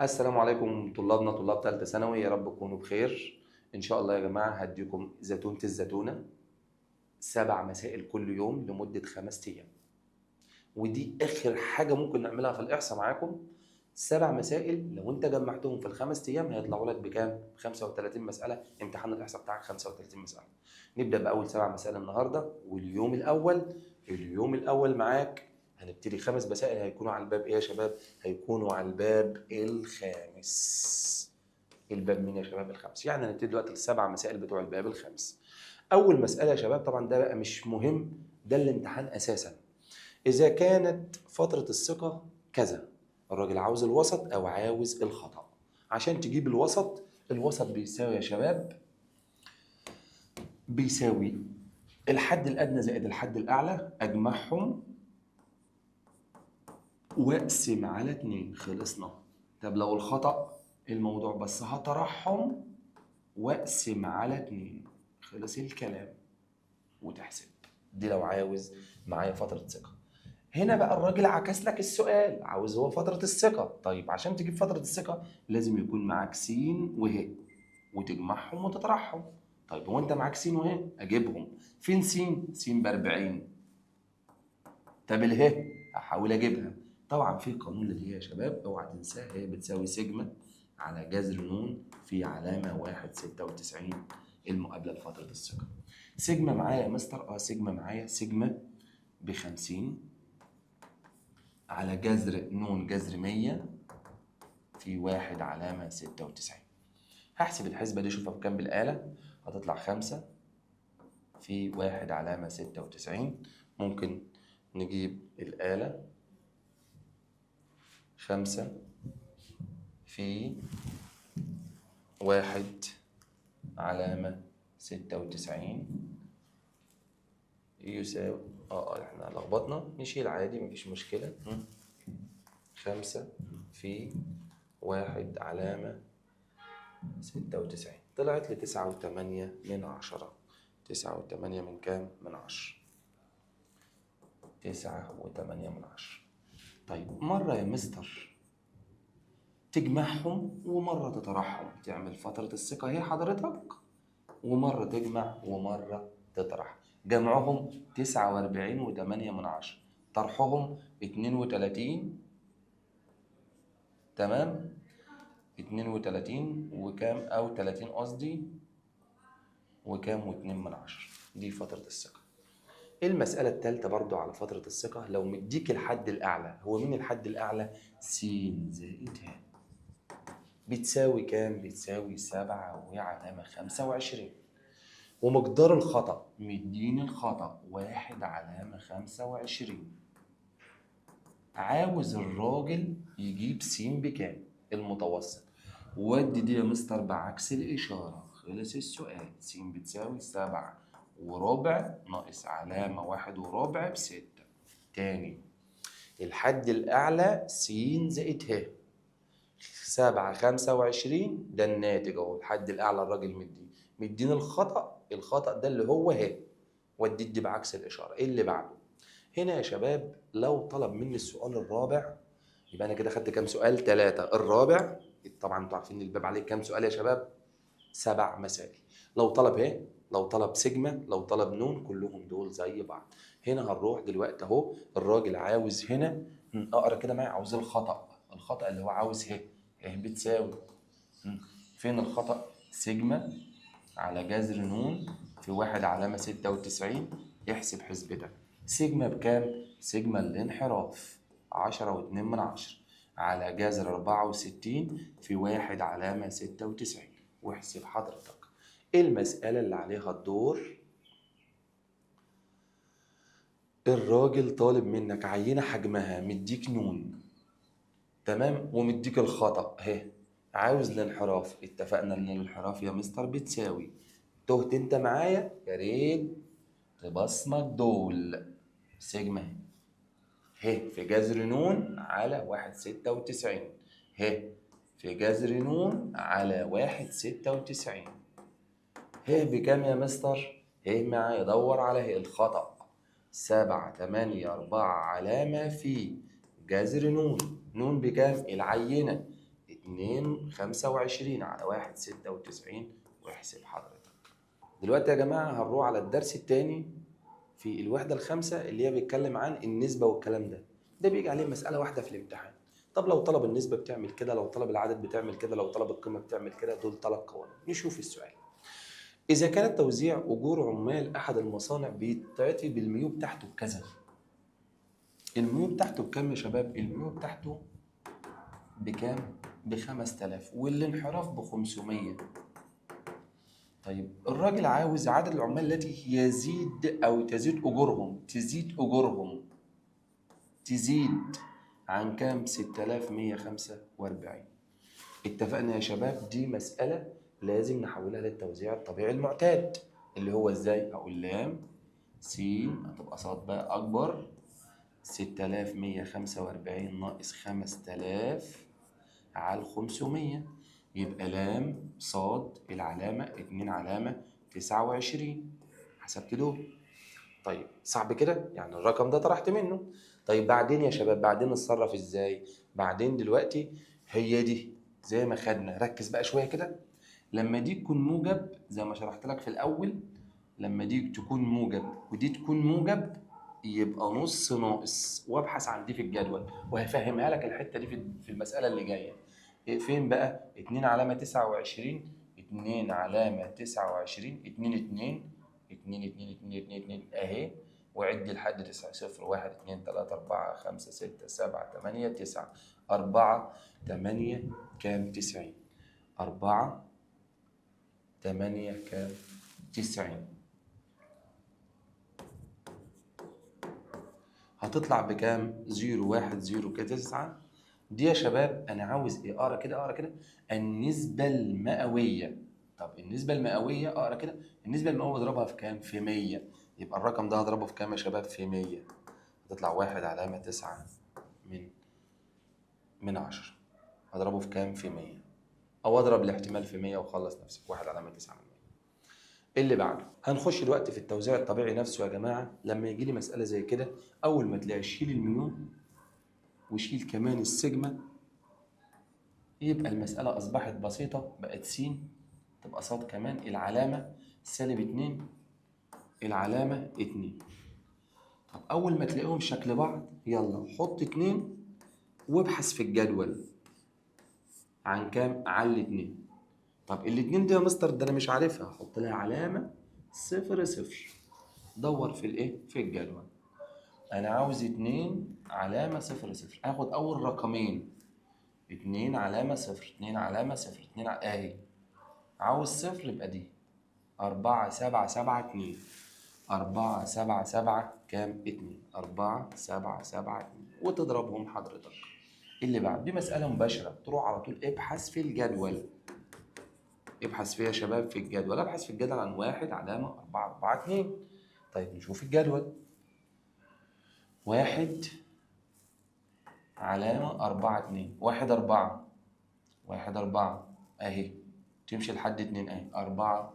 السلام عليكم طلابنا طلاب ثالثة ثانوي، يا رب تكونوا بخير. إن شاء الله يا جماعة هديكم زتونة الزتونة 7 مسائل كل يوم لمدة 5 أيام، ودي آخر حاجة ممكن نعملها في الإحصاء معاكم. 7 مسائل لو أنت جمعتهم في ال5 أيام هيطلعوا لك بكام؟ 35 مسألة. امتحان الإحصاء بتاعك 35 مسألة. نبدأ بأول 7 مسائل النهاردة، واليوم الأول معاك هنبتدي 5 مسائل هيكونوا على الباب إيه يا شباب؟ هيكونوا على الباب الخامس. الباب مين يا شباب؟ الخامس. يعني هنبتدي دلوقتي ال7 مسائل بتوع الباب الخامس. أول مسألة يا شباب، طبعا ده بقى مش مهم، ده الامتحان أساسا. إذا كانت فترة الثقة كذا، الراجل عاوز الوسط أو عاوز الخطأ. عشان تجيب الوسط، الوسط بيساوي يا شباب، بيساوي الحد الأدنى زائد الحد الأعلى، أجمعهم واقسم على 2. خلصنا. طب لو الخطأ الموضوع بس هطرحهم واقسم على 2. خلص الكلام وتحسب. دي لو عاوز معايا فترة ثقة. هنا بقى الراجل عكس لك السؤال، عاوز هو فترة الثقة. طيب عشان تجيب فترة الثقة لازم يكون معاك س وه، وتجمعهم وتطرحهم. طيب هو انت معاك س وه، اجيبهم. فين س؟ س ب40. طب اله احاول اجيبها. طبعا في قانون اللي هي يا شباب اوعى تنساه، هي بتساوي سيجما على جذر ن في علامة 1.96 المقابلة لفترة الثقة. سيجما معايا يا مستر؟ سيجما معايا، سيجما ب50 على جذر ن جذر 100 في 1 علامة 96. هحسب الحسبة دي اشوفها بكام بالآلة. هتطلع 5 في 1 علامة 96. ممكن نجيب الآلة. 5 في 1 علامة 96 يساوي احنا لخبطنا، نشيل عادي مفيش مشكلة. 5 في 1 علامة 96 طلعت لي 9.8. 9.8 من كام؟ من 10. 9.8 من 10. طيب مرة يا مستر تجمعهم ومرة تطرحهم، تعمل فترة الثقة هي حضرتك، ومرة تجمع ومرة تطرح. جمعهم 49.8 من 10، طرحهم 32. تمام؟ 32 وكام أو 30 قصدي، وكام واتنين من 10. دي فترة الثقة. المسألة الثالثة برضو على فترة الثقة، لو مديك الحد الأعلى، هو مين الحد الأعلى؟ س زائد ه. بتساوي كام؟ بتساوي 7 وعلامة 25. ومقدار الخطأ، مديني الخطأ 1 علامة 25. عاوز الراجل يجيب س بكام؟ المتوسط. ودي دي يا مستر بعكس الإشارة. خلص السؤال. س بتساوي 7 وربع ناقص علامة 1 وربع ب6. تاني، الحد الأعلى س زائد ه. 7.25 ده الناتج أهو. الحد الأعلى الراجل مديني الخطأ ده اللي هو ه. وديت دي بعكس الإشارة. إيه اللي بعده؟ هنا يا شباب لو طلب مني السؤال الرابع، يبقى أنا كده خدت كام سؤال؟ 3. الرابع طبعا انتوا عارفين الباب عليه كام سؤال يا شباب؟ 7 مسائل. لو طلب ه، لو طلب سيجما، لو طلب نون، كلهم دول زي بعض. هنا هنروح دلوقتي اهو، الراجل عاوز هنا، اقرا كده معايا، عاوز الخطأ اللي هو عاوز ه. ه بتساوي، فين الخطأ؟ سيجما على جذر ن في 1 علامة 96. احسب حسبتك. سيجما بكام؟ سيجما الانحراف 10.2 من 10 على جذر 64 في 1 علامة 96. واحسب حضرتك. المسألة اللي عليها الدور، الراجل طالب منك عينة حجمها، مديك نون، تمام، ومديك الخطأ ه. عاوز الانحراف. اتفقنا ان الانحراف يا مستر بتساوي، تهت انت معايا؟ يا ريت تبصمك دول. سيجما ه في جذر ن على 1.96. ه في جذر ن على 1.96. ه بكام يا مستر؟ ه معايا دور على ه الخطأ. 7.8 4 علامة في جذر ن. ن بكام؟ العينة 2 25 على 1 96 واحسب حضرتك. دلوقتي يا جماعة هنروح على الدرس الثاني في الوحدة الخامسة اللي هي بيتكلم عن النسبة والكلام ده. ده بيجي عليه مسألة واحدة في الامتحان. طب لو طلب النسبة بتعمل كده، لو طلب العدد بتعمل كده، لو طلب القيمة بتعمل كده. دول 3 قوانين. نشوف السؤال. إذا كان توزيع أجور عمال أحد المصانع بيتعطي بالميو بتاعته بكذا. الميو بتاعته بكام يا شباب؟ الميو بتاعته بكام؟ ب5000 والانحراف ب500. طيب الراجل عاوز عدد العمال التي يزيد أو تزيد أجورهم تزيد عن كام؟ 6145. اتفقنا يا شباب دي مسألة لازم نحولها للتوزيع الطبيعي المعتاد اللي هو ازاي؟ اقول لام س هتبقى صاد بقى اكبر 6145 ناقص 5000 على 500 يبقى لام صاد العلامة 2 علامة 29. حسبت دول. طيب صعب كده؟ يعني الرقم ده طرحت منه. طيب بعدين يا شباب بعدين نتصرف ازاي؟ بعدين دلوقتي هي دي زي ما خدنا، ركز بقى شويه كده. لما دي تكون موجب زي ما شرحت لك في الاول، لما دي تكون موجب ودي تكون موجب يبقى نص ناقص، وابحث عن دي في الجدول وهفهمها لك الحته دي في المساله اللي جايه. فين بقى؟ 2 علامه 29 2 علامه 29 2 2 2 2 2 2 2 اهي، وعد لحد 9 0 1 2 3 4 5 6 7 8 9 4 8 كام؟ 90. 4 8 كام؟ 90. هتطلع بكام؟ 0 1 0 كده 9. دي يا شباب انا عاوز ايه؟ اقرا كده اقرا كده. النسبة المئوية. طب النسبة المئوية اقرا كده. النسبة المئوية اضربها في كام؟ في 100. يبقى الرقم ده هضربه في كام يا شباب؟ في 100. هتطلع 1 علامة 9 من 10. هضربه في كام؟ في 100. او اضرب الاحتمال في 100 وخلص نفسك. 1 علامة 9 من 100. اللي بعده هنخش دلوقتي في التوزيع الطبيعي نفسه يا جماعة. لما يجي لي مسألة زي كده أول ما تلاقي شيل الميو وشيل كمان السيجما يبقى المسألة أصبحت بسيطة. بقت س تبقى صاد كمان العلامة -2 العلامة 2. طب أول ما تلاقيهم شكل بعض يلا حط 2 وابحث في الجدول عن كام؟ عن الاتنين. طب الاتنين دي يا مستر ده أنا مش عارفها، حط لها علامة 0 0. دور في الإيه؟ في الجدول. أنا عاوز 2 علامة 0 0. آخد أول رقمين 2 علامة 0 2 علامة 0 2 أهي. عاوز 0 يبقى دي 4 7 7 2. 4 7 7 كام؟ 2. 4 7 7 2 وتضربهم حضرتك. اللي بعد دي مسألة مباشرة تروح على طول ابحث في الجدول. ابحث فيها يا شباب في الجدول. ابحث في الجدول عن 1 علامة 4 4 2. طيب نشوف الجدول. 1 علامة 4 2 1 4 1 4 أهي تمشي لحد 2 أهي 4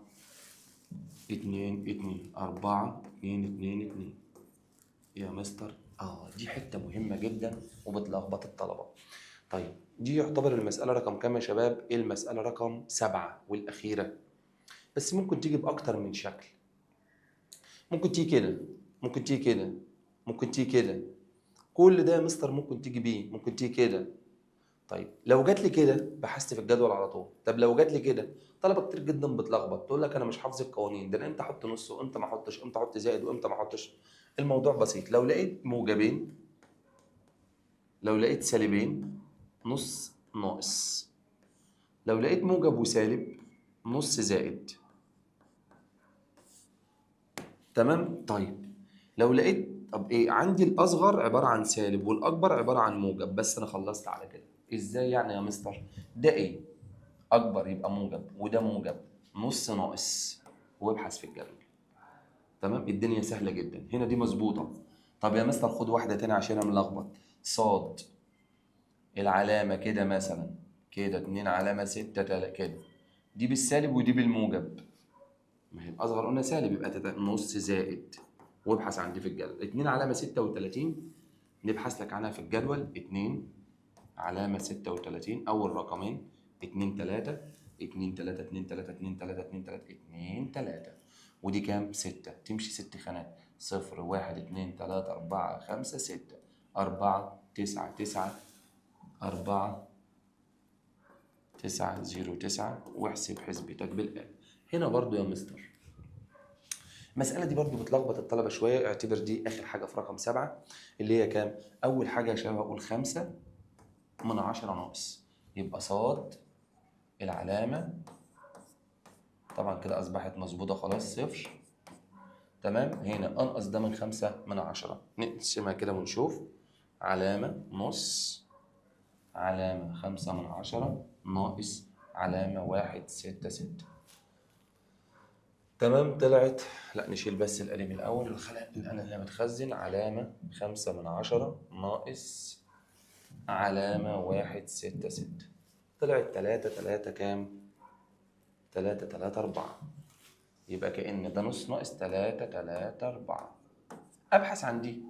2 2 4 2 2 2 يا مستر. دي حتة مهمة جدا وبتلخبط الطلبة. طيب دي يعتبر المسألة رقم كام يا شباب؟ المسألة رقم 7 والأخيرة. بس ممكن تيجي بأكتر من شكل. ممكن تيجي كده، ممكن تيجي كده، ممكن تيجي كده. كل ده يا مستر ممكن تيجي بيه، ممكن تيجي كده. طيب لو جات لي كده بحثت في الجدول على طول. طب لو جات لي كده طلبه كتير جدا بتلخبط تقول لك انا مش حافظ القوانين، ده انا امتى احط نص وامتى ما احطش، امتى احط زائد وامتى ما احطش. الموضوع بسيط. لو لقيت موجبين، لو لقيت سالبين نص ناقص، لو لقيت موجب وسالب نص زائد. تمام. طيب لو لقيت طب ايه؟ عندي الاصغر عباره عن سالب والاكبر عباره عن موجب، بس انا خلصت على كده. ازاي يعني يا مستر؟ ده ايه؟ اكبر يبقى موجب وده موجب نص ناقص وابحث في الجدول. تمام. الدنيا سهله جدا هنا دي مظبوطه. طب يا مستر خد واحده تاني عشان انا ملخبط. صاد العلامه كده مثلا كده 2 علامه 6 كده دي بالسالب ودي بالموجب. ما هي الاصغر قلنا سالب يبقى نص زائد وابحث عن دي في الجدول. 2 علامه 36 نبحث لك عنها في الجدول 2 علامة 36 أول رقمين 2 3 2 3 2 3 2 3 2 3 2 3 ودي كام؟ 6 تمشي 6 خانات 0 1 2 3 4 5 6 4 9 9 4 9 0 9 واحسب حسبتك بالآلة. هنا برضو يا مستر المسألة دي برضو بتلخبط الطلبة شوية، اعتبر دي آخر حاجة في رقم 7 اللي هي كام؟ أول حاجة يا شباب هقول 5 من 10 ناقص، يبقى صاد العلامة طبعا كده أصبحت مظبوطة خلاص 0. تمام. هنا أنقص ده من 5 من 10 نقسمها كده ونشوف. علامة نص علامة 5 من 10 ناقص علامة 1 6 6. تمام طلعت. لا نشيل بس القلم الأول الأنا اللي متخزن. علامة 5 من 10 ناقص علامة 1 6 6 طلعت 3 3 كام؟ 3 3 4. يبقى كأن ده نص ناقص 3 3 4. أبحث عن دي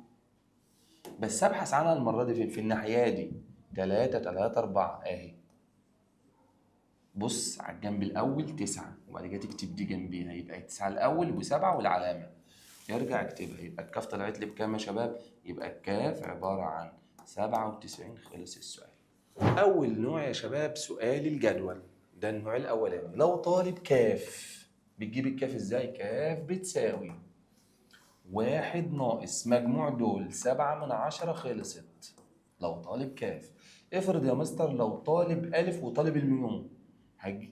بس أبحث عنها المرة دي في الناحية دي 3 3 4 أهي. بص على الجنب الأول 9 وبعد كده تكتب دي جنبيها يبقى 9 الأول و7 والعلامة يرجع اكتبها. يبقى الكاف طلعت لي بكام يا شباب؟ يبقى الكاف عبارة عن 97. خلص السؤال. أول نوع يا شباب سؤال الجدول، ده النوع الأولاني. لو طالب كاف بتجيب الكاف ازاي؟ كاف بتساوي 1 ناقص مجموع دول 7 من 10. خلصت. لو طالب كاف. افرض يا مستر لو طالب ألف وطالب الميو،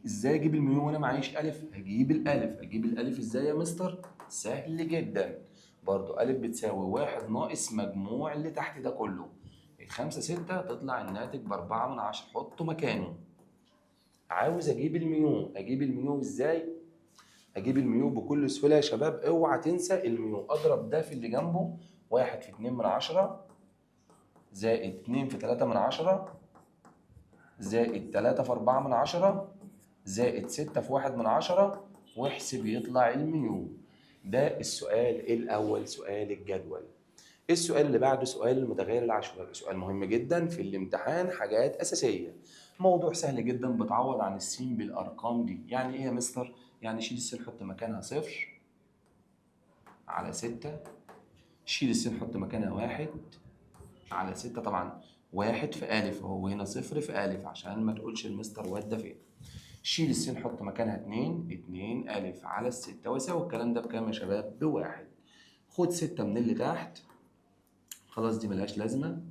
ازاي اجيب الميو وانا معيش ألف؟ هجيب الألف. اجيب الألف ازاي يا مستر؟ سهل جدا برضو. ألف بتساوي 1 ناقص مجموع اللي تحت ده كله. 5 6 تطلع الناتج ب4 من 10. حطه مكانه. عاوز اجيب الميو. اجيب الميو ازاي؟ اجيب الميو بكل سهوله يا شباب. اوعى تنسى الميو. اضرب ده في اللي جنبه 1 في 2 من 10 زائد 2 في 3 من 10 زائد 3 في 4 من 10 زائد 6 في 1 من 10 واحسب يطلع الميو. ده السؤال الاول سؤال الجدول. السؤال اللي بعده سؤال المتغير العشوائي. سؤال مهم جدا في الامتحان، حاجات اساسيه. موضوع سهل جدا بتعوض عن السين بالارقام دي. يعني ايه يا مستر؟ يعني شيل السين حط مكانها 0 على 6. شيل السين حط مكانها 1 على 6. طبعا 1 في ألف اهو هنا 0 في ألف عشان ما تقولش المستر ودى فين. شيل السين حط مكانها 2 ألف على 6 ويساوي الكلام ده بكام يا شباب؟ بواحد. خد 6 من اللي تحت خلاص دي ملهاش لازمة.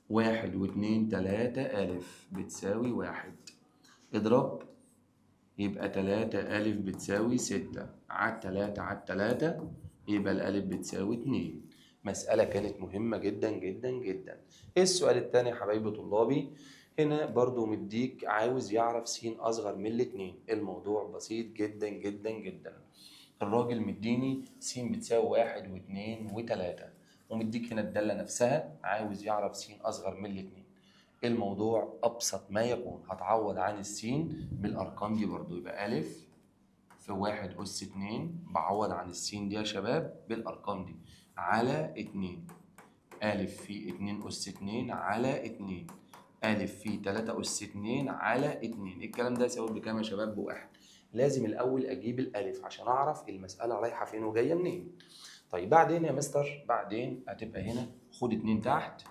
1 و2 3 ألف بتساوي 1. اضرب يبقى 3 ألف بتساوي 6 على 3 على 3 يبقى الألف بتساوي 2. مسألة كانت مهمة جدا جدا جدا. السؤال الثاني يا حبايبي طلابي، هنا برضو مديك عاوز يعرف س أصغر من الاتنين. الموضوع بسيط جدا جدا جدا. الراجل مديني س بتساوي 1 و2 و3 ومديك هنا الدالة نفسها عاوز يعرف س أصغر من الاتنين. الموضوع أبسط ما يكون. هتعوض عن السين بالأرقام دي برضو. يبقى ألف في 1 أس 2 بعوض عن السين دي يا شباب بالأرقام دي على 2. ألف في 2 أس 2 على 2. ألف في 3 أس 2 على 2. الكلام ده يساوي بكام يا شباب؟ بواحد. لازم الأول أجيب الألف عشان أعرف المسألة رايحة فين وجاية منين. طيب بعدين يا مستر بعدين هتبقى هنا خد 2 تحت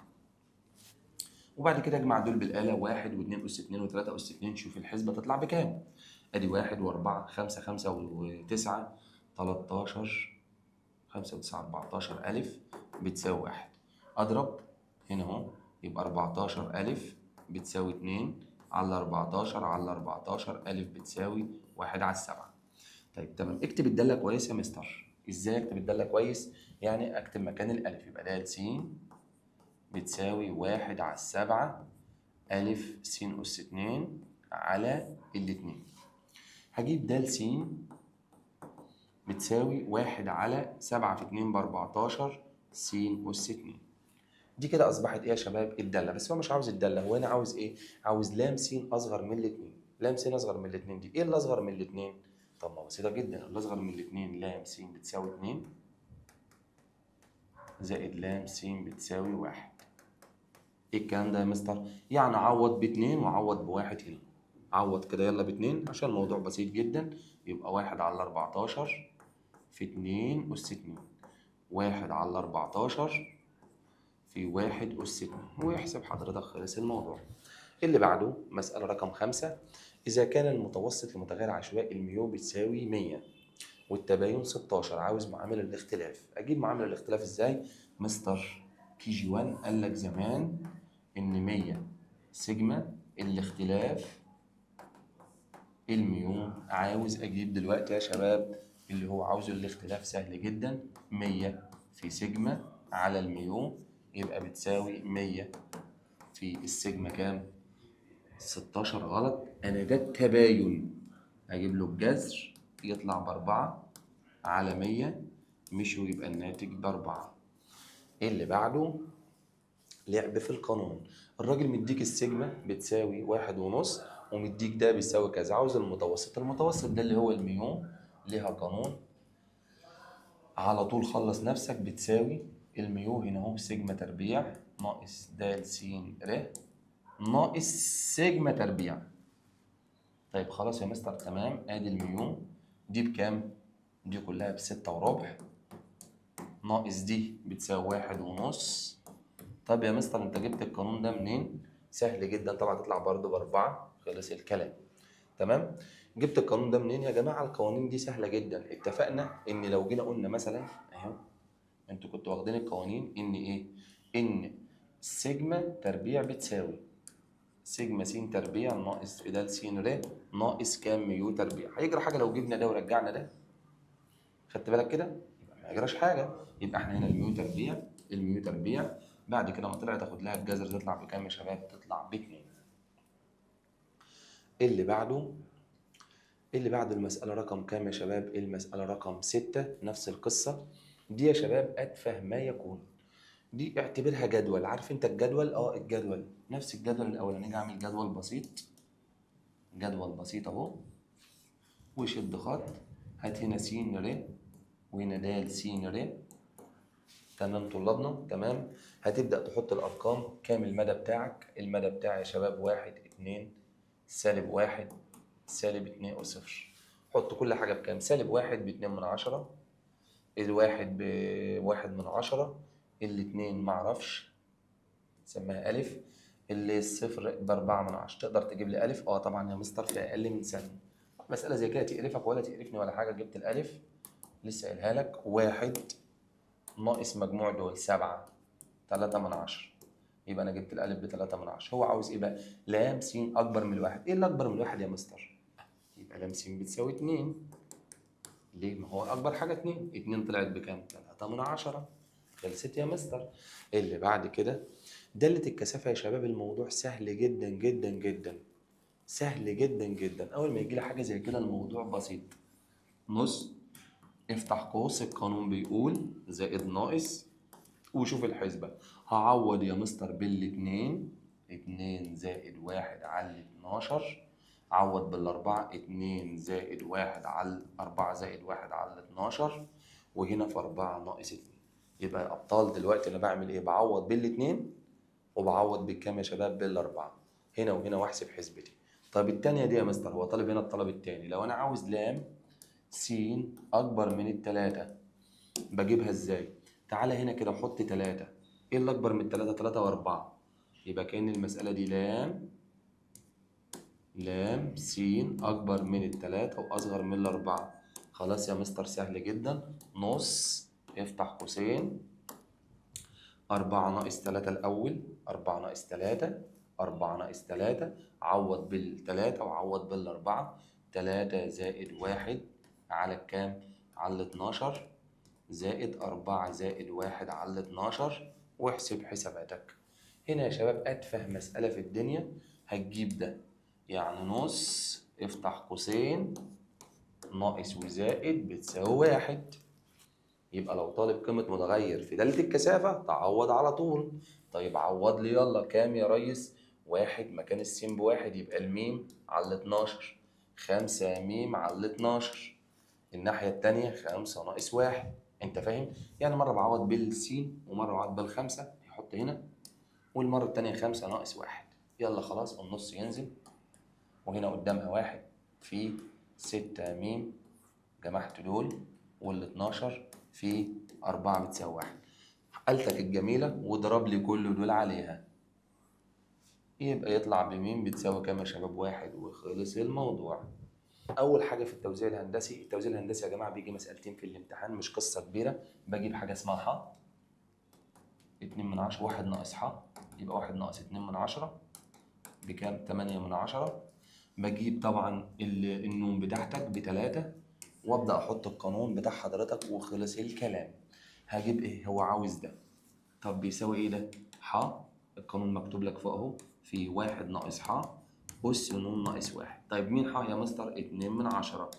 وبعد كده اجمع دول بالآلة 1 و2 أس 2 و3 أس 2. شوف الحسبة تطلع بكام؟ أدي 1 و4 5 5 و9 13 5 و9 14 ألف بتساوي 1. أضرب هنا أهو يبقى 14 ألف بتساوي 2 على 14 على 14 ألف بتساوي 1 على 7. طيب تمام. اكتب الدالة كويس يا مستر. إزاي أكتب الدالة كويس؟ يعني أكتب مكان الألف يبقى ده س بتساوي 1 على 7 ألف س أس 2 على الاتنين. هجيب د س بتساوي 1 على 7 في 2 ب14 س أس 2. دي كده أصبحت إيه يا شباب؟ الدالة. بس هو مش عاوز الدالة، هو هنا عاوز إيه؟ عاوز لام س أصغر من الاتنين. لام س أصغر من الاتنين دي إيه اللي أصغر من الاتنين؟ طب ما بسيطة جدا. اللي أصغر من الاتنين لام س بتساوي 2 زائد لام س بتساوي 1. ايه الكلام ده يا مستر؟ يعني عوض باتنين وعوض بواحد هنا. عوض كده يلا باتنين عشان الموضوع بسيط جدا. يبقى 1/14 في 2 أس 2. 1/14 في 1 أس 2. ويحسب حضرتك خلص الموضوع. اللي بعده مسألة رقم 5. إذا كان المتوسط لمتغير عشوائي الميو بتساوي 100 والتباين 16، عاوز معامل الاختلاف. أجيب معامل الاختلاف إزاي؟ مستر KG1 قال لك زمان إن 100 سيجما الاختلاف الميو. عاوز أجيب دلوقتي يا شباب اللي هو عاوزه الاختلاف سهل جدا. 100 في سيجما على الميو يبقى بتساوي 100 في السيجما كام؟ 16. غلط، أنا ده التباين. أجيب له الجذر يطلع ب4 على 100 مشي ويبقى الناتج ب4. اللي بعده لعب في القانون. الراجل مديك السيجما بتساوي 1.5 ومديك ده بيساوي كذا. عاوز المتوسط. المتوسط ده اللي هو الميو. ليها قانون على طول، خلص نفسك. بتساوي الميو هنا اهو سيجما تربيع ناقص د س ر ناقص سيجما تربيع. طيب خلاص يا مستر تمام. ادي الميو دي بكام؟ دي كلها ب6.25 ناقص دي بتساوي 1.5. طب يا مستر انت جبت القانون ده منين؟ سهل جدا طبعا، تطلع برضه ب4. خلص الكلام. تمام. جبت القانون ده منين يا جماعه؟ القوانين دي سهله جدا. اتفقنا ان لو جينا قلنا مثلا اهو، انتوا كنتوا واخدين القوانين ان ايه؟ ان سيجما تربيع بتساوي سيجما س تربيع ناقص د س ر ناقص كام ميو تربيع. هيجرى حاجه لو جبنا ده ورجعنا ده؟ خدت بالك كده؟ يبقى ما يجراش حاجه. يبقى احنا هنا الميو تربيع بعد كده ما طلع تاخد لها الجذر تطلع بكام يا شباب؟ تطلع ب2. اللي بعده المسألة رقم كام يا شباب؟ المسألة رقم 6. نفس القصة دي يا شباب، أتفه ما يكون. دي اعتبرها جدول. عارف انت الجدول؟ الجدول نفس الجدول الأولاني. نيجي أعمل جدول بسيط. جدول بسيط أهو، وشد خط. هات هنا س ر وهنا د س ر. تمام طلابنا؟ تمام. هتبدأ تحط الأرقام. كام المدى بتاعك؟ المدى بتاعي يا شباب 1 2 -1 -2 أس 0. حط كل حاجة بكام؟ -1 ب2/10، الواحد ب1/10، الاتنين معرفش سماها ألف، اللي الصفر ب4/10. تقدر تجيب لي ألف؟ طبعا يا مستر في أقل من ثانية. مسألة زي كده تقرفك ولا تقرفني ولا حاجة. جبت الألف لسه قايلها لك. 1 ناقص مجموع دول 7 3/10. يبقى أنا جبت الألف ب3/10. هو عاوز إيه بقى؟ لام س أكبر من الواحد. إيه اللي أكبر من الواحد يا مستر؟ يبقى لام س بتساوي 2. ليه؟ ما هو أكبر حاجة 2. 2 طلعت بكام؟ 3/10. خلصت يا مستر. اللي بعد كده دالة الكثافة يا شباب. الموضوع سهل جدا جدا جدا. سهل جدا جدا. أول ما يجي لي حاجة زي كده الموضوع بسيط. نص، افتح قوس، القانون بيقول زائد ناقص، وشوف الحسبة. هعوض يا مستر بالاتنين. 2 زائد 1 على 12. عوض بالأربعة. 2 زائد 1 على 4 زائد 1 على 12. وهنا في 4 ناقص 2. يبقى يا أبطال دلوقتي أنا بعمل إيه؟ بعوض بالاتنين وبعوض بالكام يا شباب؟ بالأربعة. هنا وهنا واحسب حسبتي. طب التانية دي يا مستر، هو طالب هنا الطلب التاني. لو أنا عاوز لام س أكبر من التلاتة بجيبها إزاي؟ تعالى هنا كده حط 3. إيه اللي أكبر من 3؟ 3 و4. يبقى كأن المسألة دي لام س أكبر من التلاتة وأصغر من الأربعة. خلاص يا مستر سهل جدا. نص، افتح قوسين، 4 ناقص 3 الأول. 4 ناقص 3 4 ناقص 3. عوض بالتلاتة وعوض بالأربعة. 3 زائد 1 على الكام؟ على 12 زائد 4 زائد 1 على 12. واحسب حساباتك. هنا يا شباب أتفه مسألة في الدنيا هتجيب ده. يعني نص، افتح قوسين، ناقص وزائد بتساوي 1. يبقى لو طالب قيمة متغير في دالة الكثافة تعوض على طول. طيب عوض لي يلا. كام يا ريس؟ 1 مكان السين ب1 يبقى الميم على 12. 5 ميم على 12. الناحية التانية 5 ناقص 1. أنت فاهم؟ يعني مرة بعوض بالسين ومرة بعوض بالخمسة. يحط هنا والمرة التانية 5 ناقص 1. يلا خلاص النص ينزل، وهنا قدامها 1 في 6 م، جمعت دول، وال12 في 4 بتساوي 1. حالتك الجميلة وضرب لي كل دول عليها، يبقى يطلع بمين بتساوي كام يا شباب؟ 1، وخلص الموضوع. أول حاجة في التوزيع الهندسي، التوزيع الهندسي يا جماعة بيجي مسألتين في الامتحان، مش قصة كبيرة. بجيب حاجة اسمها ح 2/10، 1 ناقص ح يبقى 1 ناقص 2/10 بكام؟ 8/10. بجيب طبعا النون بتاعتك ب3، وابدا احط القانون بتاع حضرتك وخلص الكلام. هجيب ايه؟ هو عاوز ده، طب بيساوي ايه ده؟ ح، القانون مكتوب لك فوق اهو، في 1 ناقص ح أس نون ناقص 1. طيب مين ح يا مستر؟ 2/10.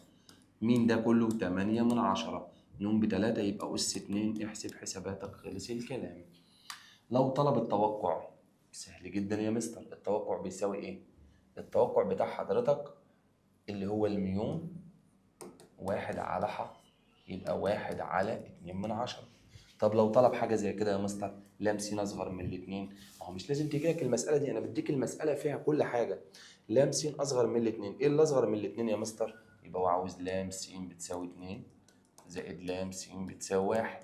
مين ده كله؟ 8/10. نون ب3 يبقى أس 2، احسب حساباتك، خلص الكلام. لو طلب التوقع، سهل جدا يا مستر. التوقع بيساوي ايه؟ التوقع بتاع حضرتك اللي هو الميون 1 على ح، يبقى 1 على 2/10. طب لو طلب حاجة زي كده يا مستر، لام س أصغر من الاتنين، ما هو مش لازم تجيلك المسألة دي، أنا بديك المسألة فيها كل حاجة. لام س أصغر من الاتنين، إيه اللي أصغر من الاتنين يا مستر؟ يبقى هو عاوز لام س بتساوي 2 زائد لام س بتساوي 1.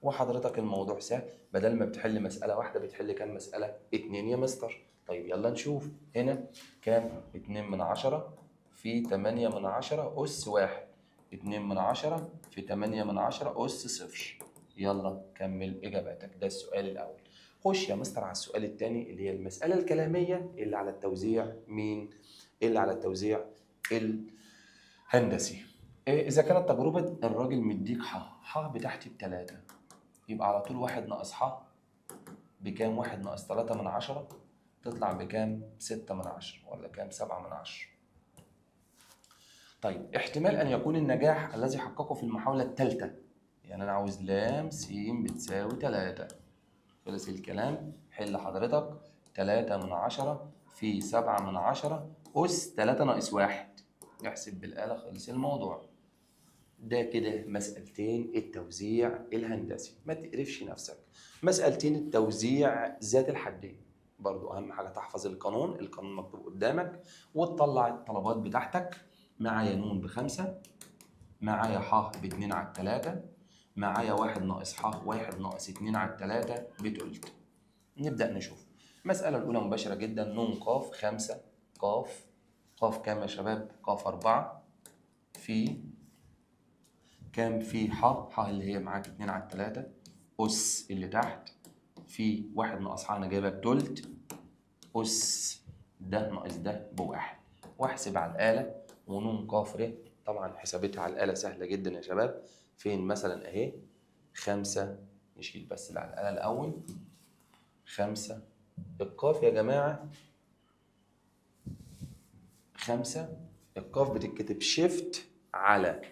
وحضرتك الموضوع سهل، بدل ما بتحل مسألة واحدة بتحل كام مسألة؟ 2 يا مستر. طيب يلا نشوف هنا كام؟ 2/10 في 8/10 أس 1. 2/10 في 8/10 أس 0. يلا كمل إجاباتك، ده السؤال الأول. خش يا مستر على السؤال الثاني اللي هي المسألة الكلامية اللي على التوزيع. مين؟ اللي على التوزيع الهندسي. إذا كانت تجربة الراجل مديك ح بتاعتي ب3، يبقى على طول 1 ناقص ح بكام؟ 1 ناقص 3/10 تطلع بكام؟ 6/10 ولا كام؟ 7/10. طيب احتمال أن يكون النجاح الذي حققه في المحاولة الثالثة، يعني أنا عاوز لام س بتساوي 3. خلص الكلام. حل حضرتك 3/10 في 7/10 أس 3 ناقص 1. احسب بالآلة، خلص الموضوع. ده كده مسألتين التوزيع الهندسي، ما تقرفش نفسك. مسألتين التوزيع ذات الحدين، برضو أهم حاجة تحفظ القانون، القانون مكتوب قدامك، وتطلع الطلبات بتاعتك. معايا نون ب5، معايا ح ب2 على 3، معايا 1 ناقص ح 1 ناقص 2 على 3 بتلت. نبدأ نشوف. المسألة الأولى مباشرة جدا، نون ق 5 ق كام يا شباب؟ ق 4 في كام؟ في ح اللي هي معاك 2 على 3 أس اللي تحت في 1 ناقص ح، أنا جايبها بتلت، أس ده ناقص ده بواحد. واحسب على الآلة، ونون ق ر، طبعا حسابتها على الآلة سهلة جدا يا شباب. فين مثلا أهي 5، نشيل بس اللي على الآلة الأول. 5 القاف يا جماعة، 5 القاف بتتكتب شيفت على،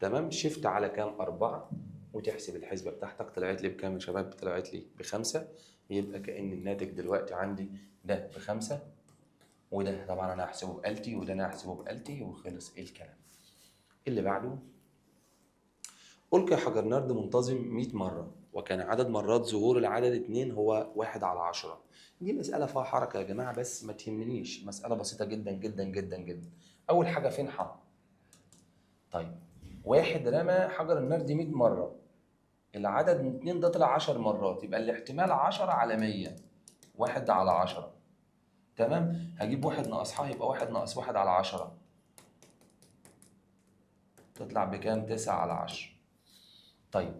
تمام، شيفت على كام؟ 4. وتحسب الحسبة بتاعتك طلعت لي بكام يا شباب؟ طلعت لي ب5. يبقى كأن الناتج دلوقتي عندي ده ب5، وده طبعا أنا هحسبه بآلتي، وده أنا هحسبه بآلتي، وخلص الكلام. اللي بعده، ألقي حجر نرد منتظم 100 مرة، وكان عدد مرات ظهور العدد 2 هو 1 على 10. دي مسألة فيها حركة يا جماعة، بس ما تهمنيش، مسألة بسيطة جدا جدا جدا جدا. أول حاجة فين ح؟ طيب واحد رمى حجر النرد 100 مرة، العدد من 2 ده طلع 10 مرات، يبقى الاحتمال 10 على 100، 1 على 10. تمام؟ هجيب 1 ناقص ح يبقى 1 ناقص 1 على 10 تطلع بكام؟ 9 على 10. طيب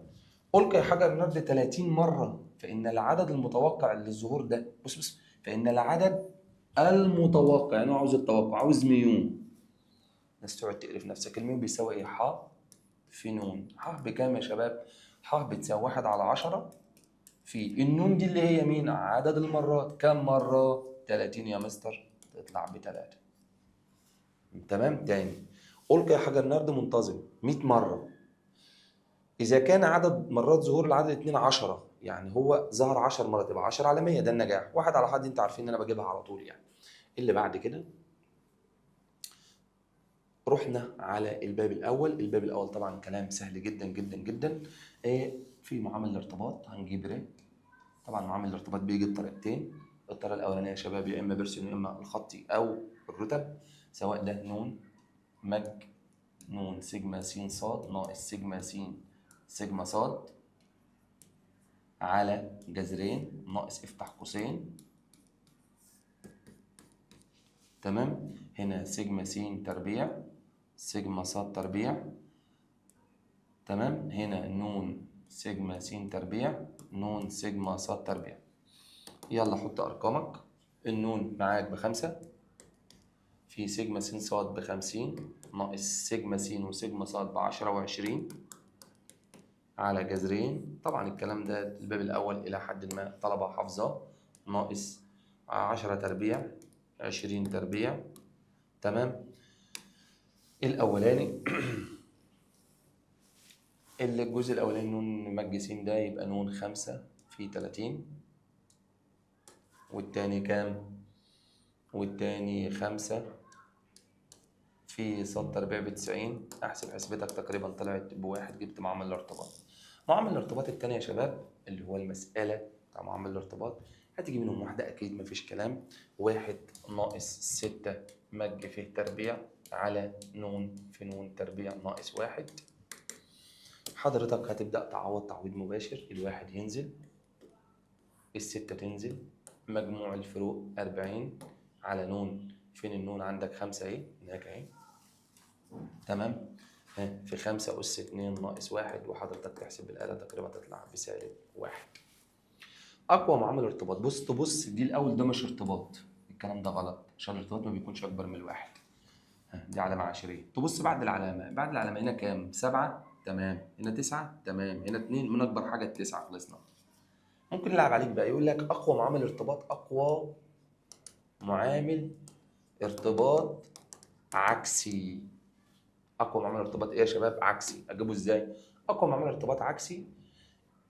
ألقي حجر النرد 30 مرة، فإن العدد المتوقع للظهور ده، بص فإن العدد المتوقع، يعني هو عاوز التوقع، عاوز ميون. الناس تقعد تقرف نفسك، الميون بيساوي إيه؟ ح في نون. ح بكام يا شباب؟ ح بتساوي 1 على 10 في النون دي اللي هي مين؟ عدد المرات. كم مرة؟ 30 يا مستر، تطلع ب3. تمام؟ تاني، ألقي حجر نرد منتظم 100 مرة، إذا كان عدد مرات ظهور العدد 2 10، يعني هو ظهر 10 مرات، يبقى 10 على 100 ده النجاح. 1 على حد أنت عارفين إن أنا بجيبها على طول يعني. اللي بعد كده، رحنا على الباب الأول. الباب الأول طبعا كلام سهل جدا جدا جدا. في معامل الارتباط هنجيب ر طبعا معامل الارتباط بيجي بطريقتين. الطريقه الاولانيه يا شباب يا اما بيرسون يا اما الخطي او الرتب، سواء ده نون مج نون سيجما س ص ناقص سيجما س سيجما ص على جذرين ناقص افتح قوسين. تمام. هنا سيجما س تربيع سيجما ص تربيع. تمام. هنا نون سيجما س تربيع نون سيجما ص تربيع. يلا حط ارقامك. النون معاك ب5 في سيجما س ص ب50 ناقص سيجما س وسيجما ص ب10 و20 على جذرين. طبعا الكلام ده الباب الاول الى حد ما طلبه حافظاه. ناقص 10 تربيع 20 تربيع. تمام. الاولاني اللي الجزء الاولاني نون مج س ده يبقى نون 5 في 30. والتاني كام؟ والتاني 5 في ص تربيع ب90. احسب حسبتك تقريبا طلعت بواحد، جبت معامل الارتباط. معامل الارتباط التاني يا شباب اللي هو المسألة بتاع معامل الارتباط هتيجي منهم واحدة أكيد مفيش كلام. 1 ناقص 6 مج في تربيع على نون في نون تربيع ناقص 1. حضرتك هتبدأ تعوض تعويض مباشر. الواحد ينزل الستة تنزل، مجموع الفروق 40 على نون. فين النون؟ عندك 5 اهي هناك اهي. تمام. في 5 أس 2 ناقص 1 وحضرتك تحسب بالآلة تقريبا تطلع -1. أقوى معامل ارتباط. بص تبص دي الأول، ده مش ارتباط، الكلام ده غلط عشان الارتباط ما بيكونش أكبر من 1. دي علامة عشرية. تبص بعد العلامة، بعد العلامة هنا كام؟ 7 تمام، هنا 9 تمام، هنا 2 من أكبر حاجة 9 خلصنا. ممكن يلعب عليك بقى يقول لك أقوى معامل ارتباط، أقوى معامل ارتباط عكسي. اقوى معامل ارتباط ايه يا شباب؟ عكسي. اجيبه ازاي؟ اقوى معامل ارتباط عكسي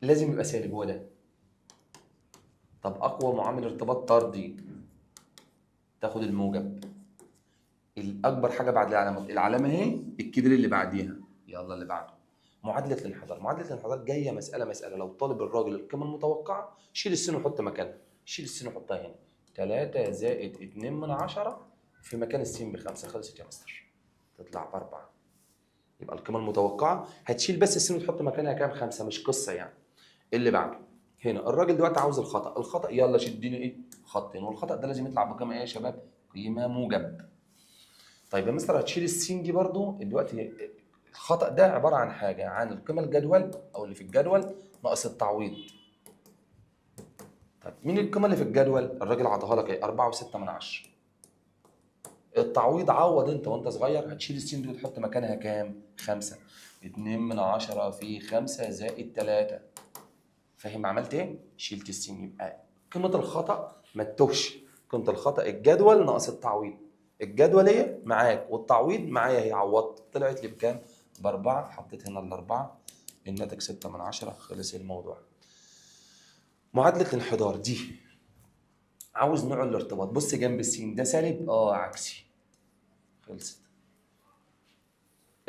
لازم يبقى سالب، هو ده. طب اقوى معامل ارتباط طردي تاخد الموجب. الاكبر حاجه بعد العلامه اهي الكبير اللي بعديها. يلا اللي بعده معادله الانحدار. معادله الانحدار جايه مساله لو طالب الراجل القيمه المتوقعه شيل السين وحط مكانها. شيل السين وحطها هنا. 3 زائد 2 من 10 في مكان السين ب5. خلصت يا مستر، تطلع ب4. يبقى القيمة المتوقعة هتشيل بس السين وتحط مكانها كام؟ 5، مش قصة يعني. اللي بعده هنا الراجل دلوقتي عاوز الخطأ. الخطأ يلا شديني ايه؟ خطين، والخطأ ده لازم يطلع بقيمة ايه يا شباب؟ قيمة موجب. طيب يا مستر هتشيل السين دي برضو دلوقتي. الخطأ ده عبارة عن حاجة، عن القيمة الجدول أو اللي في الجدول ناقص التعويض. طيب مين القيمة اللي في الجدول؟ الراجل عطاها لك ايه؟ 4.6 من 10. التعويض عوض انت وانت صغير، هتشيل السين دي وتحط مكانها كام؟ 5. 2 من 10 في 5 زائد 3. فاهم عملت ايه؟ شلت السين. يبقى قيمة الخطأ ما تتوهش. قيمة الخطأ الجدول ناقص التعويض. الجدول ايه؟ معاك، والتعويض معايا هي عوضت. طلعت لي بكام؟ ب4. حطيت هنا ال4. الناتج 6 من 10. خلص الموضوع. معادلة الانحدار دي عاوز نوع الارتباط. بص جنب السين ده سالب عكسي. خلصت.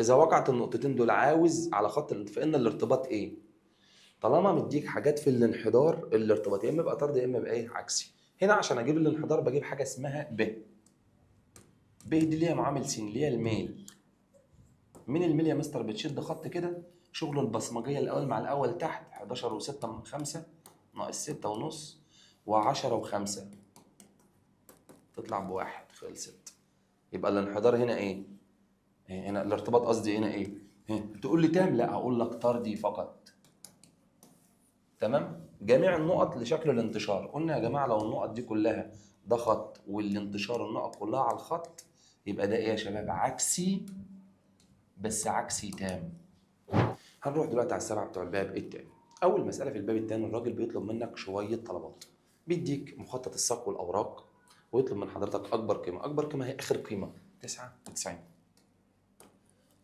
إذا وقعت النقطتين دول عاوز على خط فإن الارتباط إيه؟ طالما مديك حاجات في الانحدار الارتباط يا إما يبقى طرد يا إما يبقى إيه؟ عكسي. هنا عشان أجيب الانحدار بجيب حاجة اسمها ب. ب دي اللي هي معامل س اللي هي الميل. من الميل يا مستر بتشد خط كده، شغل البصمجية الأول مع الأول تحت. 11 و6 من 5 ناقص 6 ونص و10 و5 تطلع ب1. خلصت. يبقى الانحدار هنا إيه؟ هنا الارتباط قصدي هنا ايه؟ تقول لي تام؟ لا، هقول لك طردي فقط. تمام؟ جميع النقط لشكل الانتشار. قلنا يا جماعه لو النقط دي كلها ده خط والانتشار النقط كلها على الخط يبقى ده ايه يا شباب؟ عكسي، بس عكسي تام. هنروح دلوقتي على السبعه بتوع الباب التاني. اول مساله في الباب التاني الراجل بيطلب منك شويه طلبات. بيديك مخطط الساق والاوراق ويطلب من حضرتك اكبر قيمه. اكبر قيمه هي اخر قيمه 99.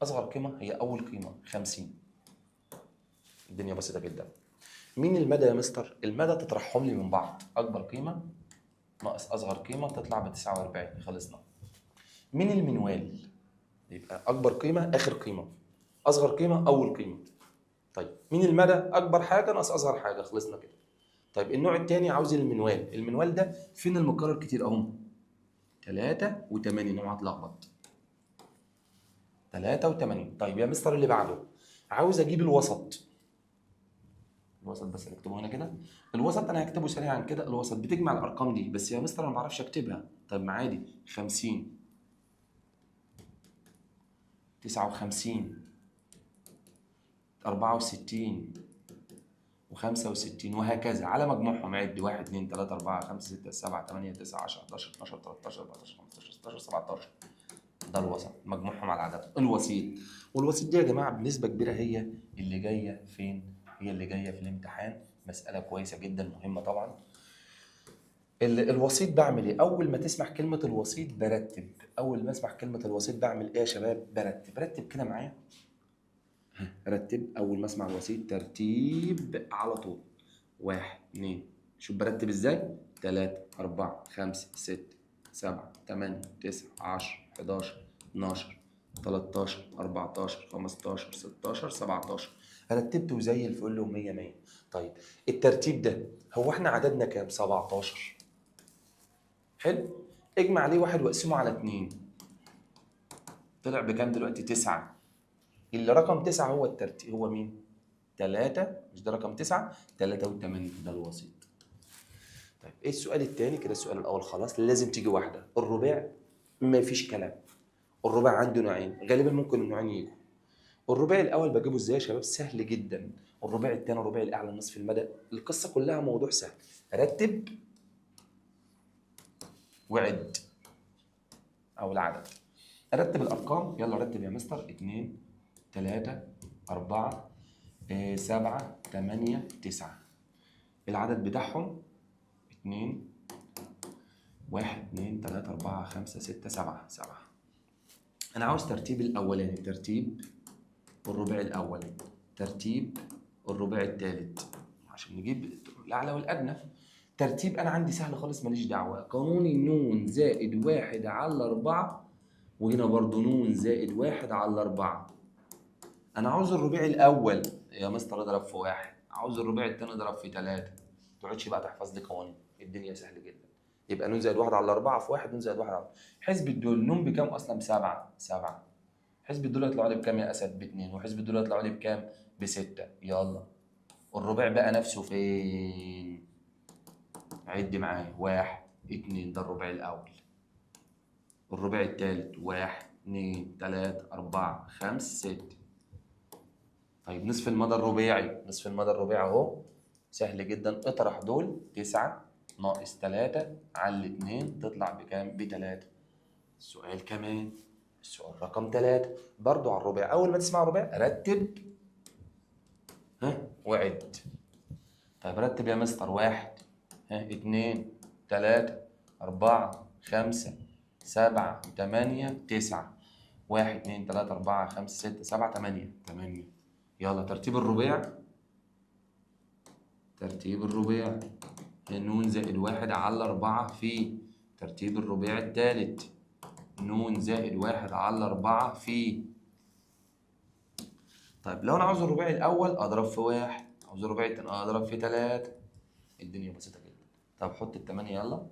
أصغر قيمة هي أول قيمة 50. الدنيا بسيطة جدا. مين المدى يا مستر؟ المدى تطرحهم لي من بعض. أكبر قيمة ناقص أصغر قيمة تطلع ب49. خلصنا. مين المنوال؟ يبقى أكبر قيمة آخر قيمة، أصغر قيمة أول قيمة. طيب مين المدى؟ أكبر حاجة ناقص أصغر حاجة. خلصنا كده. طيب النوع الثاني عاوز المنوال. المنوال ده فين المكرر كتير اهو، 3 و8. اوعى تلخبط، 3 و8. طيب يا مستر اللي بعده عاوز اجيب الوسط. الوسط بس نكتبه هنا كده. الوسط انا هكتبه سريعا كده. الوسط بتجمع الارقام دي، بس يا مستر انا ما بعرفش اكتبها. طيب ما عادي، 50 59 64 و65 وهكذا على مجموعهم. عد 1 2 3 4 5 6 7 8 9 10 11 12 13 14 15 16 17. ده الوسط، مجموعهم على عددهم. الوسيط، والوسيط دي يا جماعه بنسبه كبيره هي اللي جايه فين؟ هي اللي جايه في الامتحان. مساله كويسه جدا، مهمه طبعا. الوسيط بعمل ايه؟ اول ما تسمع كلمه الوسيط برتب. اول ما اسمع كلمه الوسيط بعمل ايه يا شباب؟ برتب. رتب كده معايا. رتب. اول ما اسمع الوسيط ترتيب على طول. 1 2. شوف برتب ازاي؟ 3 4 5 6 7 8 9 10 11 12 13 14 15 16 17. رتبت وزي الفل و100 100. طيب الترتيب ده هو احنا عددنا كام؟ 17. حلو. اجمع عليه 1 واقسمه على 2. طلع بكام دلوقتي؟ 9. اللي رقم 9 هو الترتيب. هو مين؟ 3. مش ده رقم 9؟ 3 و8 ده الوسيط. طيب ايه السؤال الثاني كده؟ السؤال الاول خلاص لازم تيجي واحده. الرباع ما فيش كلام. الرباع عنده نوعين، غالبا ممكن النوعين يجوا. الرباع الاول بجيبه ازاي يا شباب؟ سهل جدا. الرباع الثاني الرباع الاعلى نصف المدى. القصه كلها موضوع سهل. رتب وعد او العدد. ارتب الارقام. يلا رتب يا مستر. 2 3 4 7 8 9. العدد بتاعهم 2 1 2 3 4 5 6 7. انا عاوز ترتيب الاولاني، ترتيب الرباع الاول، ترتيب الرباع الثالث، عشان نجيب الاعلى والادنى. ترتيب انا عندي سهل خالص، ماليش دعوه. قانوني نون زائد 1 على 4. وهنا برضو نون زائد 1 على 4. انا عاوز الرباع الاول يا مستر اضرب في 1. عاوز الرباع الثاني اضرب في 3. ما تقعدش بقى تحفظ لي قوانين، الدنيا سهله جدا. يبقى نون زائد 1 على 4 في 1. نون زائد 1 على 4. حسب الدول نون بكام اصلا؟ ب7. 7. حسب الدول هيطلعوا لي بكام يا اسد؟ ب2. وحسب الدول هيطلعوا لي بكام؟ ب6. يلا الرباع بقى نفسه فين؟ عد معايا. 1 2 ده الرباع الاول. الرباع الثالث 1 2 3 4 5 6. طيب نصف المدى الرباعي. نصف المدى الرباعي اهو سهل جدا. اطرح دول. 9 ناقص 3 على 2 تطلع بكام؟ ب3. السؤال كمان، السؤال رقم 3 برضو على الرباع. اول ما تسمع رباع رتب وعد. طيب رتب يا مستر. 1 2 3 4 5 7 8 9. 1 2 3 4 5 6 7 8. يلا ترتيب الرباع. ترتيب الرباع نون زائد 1 على 4 في ترتيب الرباع الثالث. نون زائد 1 على 4 في. طيب لو انا عاوز الرباعي الاول اضرب في 1. عاوز الرباعي الثاني اضرب في 3. الدنيا بسيطه جدا. طب حط ال8 يلا